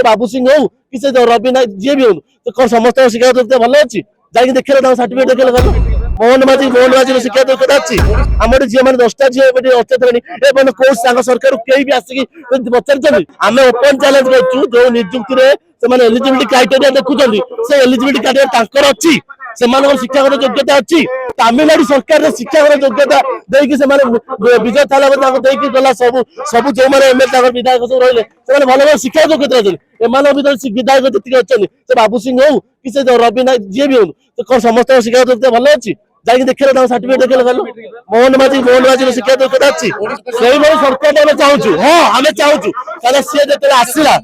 से बाबू सिंह हो कि से रवि नायक जी भी हो कौन समस्त शिक्षा योग्यता भल अच्छी जाकि देखे सर्टिफिकेट देखे मोहन माझी शिक्षा योग्यता अच्छी आम झील मैंने 10टा झील अत्याचार कौ सरकार कई भी आसिक पचार आम ओपन चैलेंज कर जो निजुक्ति में एलिजिबिलिटी क्राइटेरिया देखुं से एलिजिबिलिटी क्राइटेरिया अच्छी से शिक्षागत योग्यता अच्छी तमिलनाडु सरकार शिक्षागत योग्यता देकी विजय थालापति गला सब सब जो एमएलए विधायक सब रही है भल शिक्षा योग्यता अच्छे एम विधायक जी अच्छे बाबू सिंह हो कि से रवि नायक जी भी हो कौन समस्त शिक्षा योग्यता भल अच्छी जाकि देखे सर्टिफिकेट देखे मोहन माझी शिक्षा योग्यता अच्छी से सरकार आम चाहूँ हाँ आम चाहूँ कहीं सी जो आसला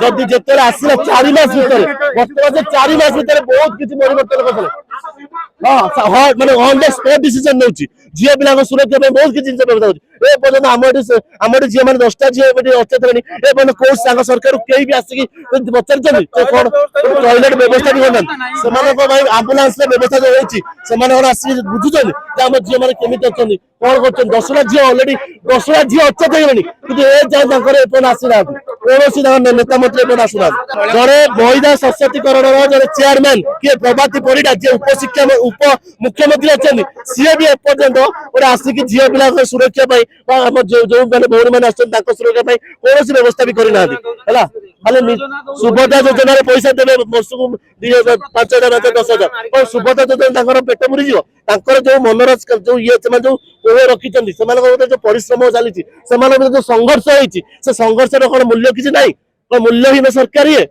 जदि जिते आसला 4 मास भितर बर्तमान 4 मास भितर बहुत किसी परिवर्तन कर हाँ माने ऑन द स्पॉट डिसीजन नउची झिया पिला सुरक्षा में बहुत किसी जिन व्यवस्था ए पर्यंत आम झिया मैंने 10टा झिया अत्याचार ए पर्यंत कौ सरकार कई भी आसिक पचार कौन टॉयलेट व्यवस्था भी होना आंबुलांस व्यवस्था जो होती आसिक बुझुन आम झिया मैंने केमी अच्छा कौन कर 10टा झिया अलरेडी 10टा झिया अत्याचार कि ए जाए आसना कौन नेता मंत्री आसना जड़े महिला सशक्तिकरण जड़े चेयरमैन किए प्रभाती परिडा जी उपशिक्षा उप मुख्यमंत्री अच्छा सी भी एपर्यंत गोटे आसिक झील पिला सुरक्षा जो मैंने भौणी मैंने सुरक्षा कौन व्यवस्था भी करना खाली सुभद्रा योजना पैसा देवे वर्ष को 5,000 10,000 सुभद्रा योजना पेट पुरी जो मनर जो ये जो रखी जो परिश्रम चली जो संघर्ष होती से संघर्ष कौन मूल्य किसी ना मूल्यहीन सरकार ये